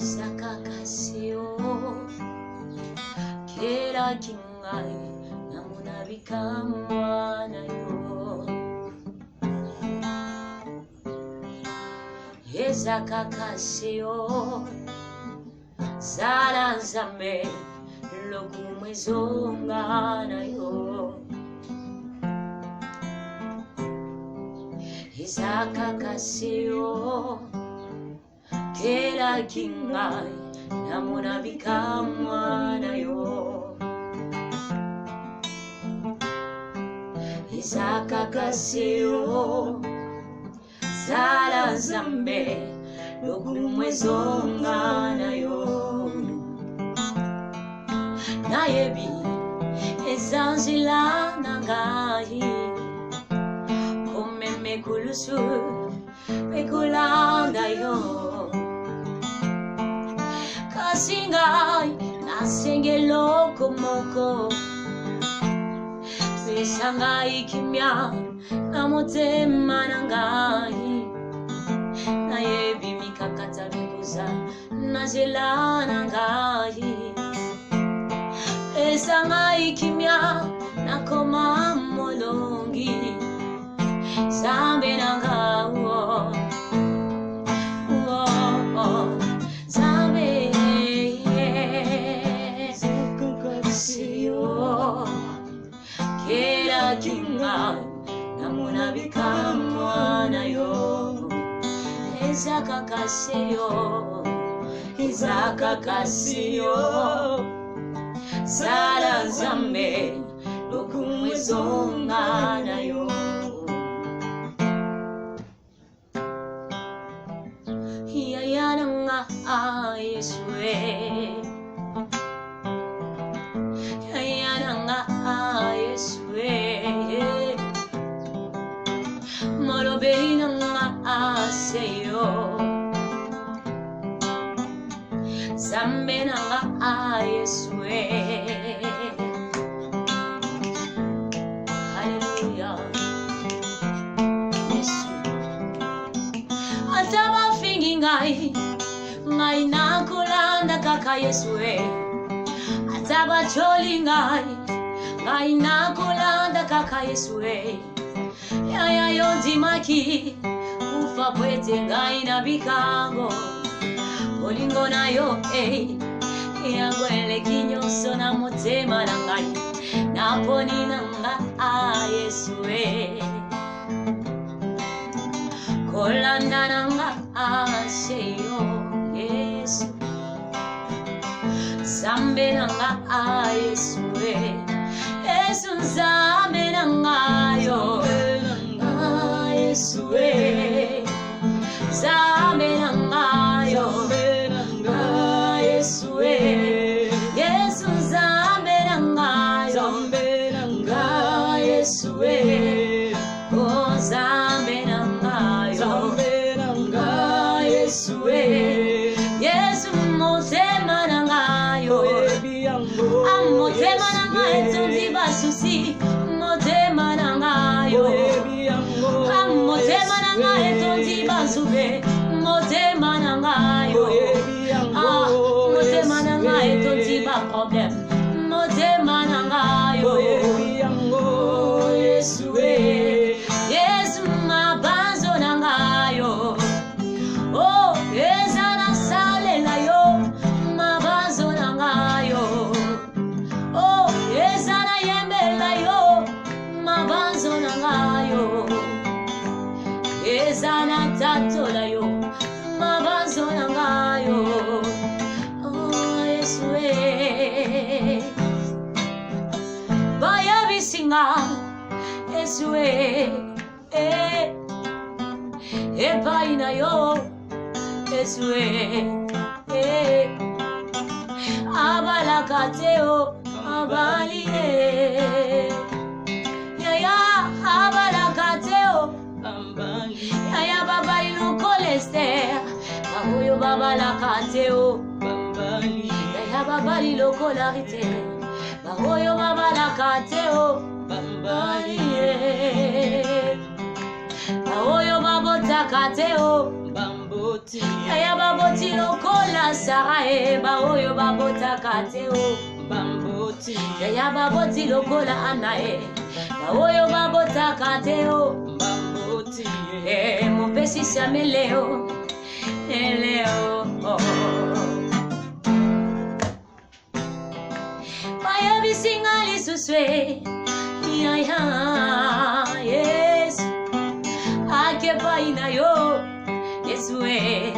Isakakasio kera kingai namuna bikamwana yo Isakakasio zara nzambe lokumwezongana yo Isakakasio kera kingai namuna bikamwana yo Isakakasio zara nzambe lokumwezongana yo nayebi ezanzila nangai komeme kulusu mekulanda yo kasingai nasengelo komoko pesangai kimya namotema nangai nayebi mikakata bikuza nazela nangai pesangai kimya nakoma molongi zambe nangawo zambe Isakakasio kera kinga namuna bikamwana yo Isakakasio zara nzambe lokumwezongana yo Yayananga Yesue Yayananga Yesue Morobeinanga Seyo Zambenanga Yesue Hallelujah Yesu Ataba fingi ngai nakulanda kaka Yesue Ataba choli ngai nakulanda kaka Yesue Yaya yondi maki ufa pwete ngai na bikango Olingo na yo yango elekinyo sona motema na ngai naponi nanga Yesue kolanda nanga seyo Yesu zambe nanga Yesue Yesu zambe nanga yo Yesue zambe nanga yo Yesue Yesu zambe nanga Yesue oh zambe nanga Yesue Yesu motema nanga yo amotema nanga etundi basusi motema nanga yo amotema nanga etundi basube motema nanga yo motema nanga etundi ba problème motema nanga yo Yesue Yesu mabanzo nanga yo oh ezana salela yo mabanzo nanga yo oh ezana yembela yo mabanzo nanga yo ezana tatola yo mabanzo nanga yo oh Yesue baya bisinga Yesue epaina yo Yesue abalakateo abalie yaya abalakateo yaya baba ino kolester bahoyo babalakateo yaya baba ilo kolarite bahoyo babalakateo bahoyo babota kateo Aya baboti lokola Sara ba oyo babotaka te o. Aya baboti lokola Ana ba oyo babotaka te o. Mopesi Sameleo Eleo Maya bisinga lisuswe Yes Akepa inayo Yesue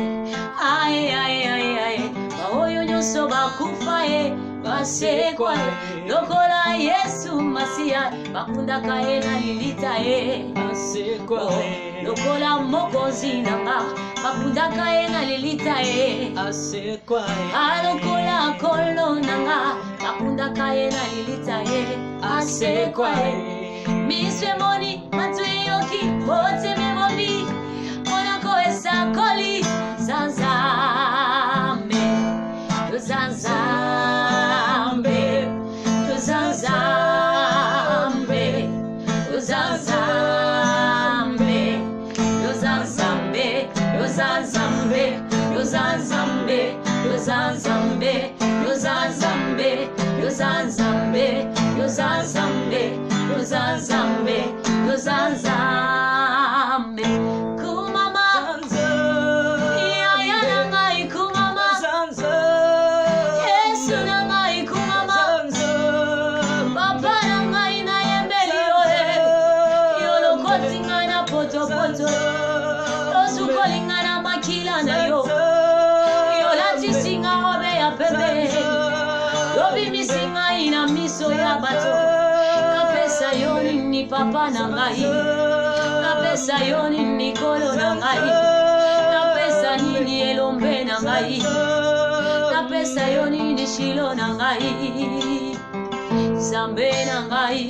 Ay Baoyo nyoso bakufa basekwa lokola Yesu Masia bakundaka na lilita asekwa lokola mokozi nanga bakundaka na lilita asekwa alokola kolo nanga bakundaka na lilita asekwa miswe moni matuyoki bote memobi monako esakoli zanzame Zanzambe, Zanzambe, Zanzambe, Zanzambe, Zanzambe, Zanzambe, Zanzambe, Zanzambe, Zanzambe, Zanzambe, Zanzambe, Zanzambe, Kumama, Yayanangai Kumama. Lingana makila na yo lati singa obe ya pepe lobi misinga ina miso ya bato kapesa yoni ni papa na ngai kapesa yoni ni kolo na ngai kapesa nini elombe na ngai kapesa yoni ni shilo na ngai Zambe na ngai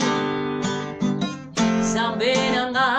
Zambe na ngai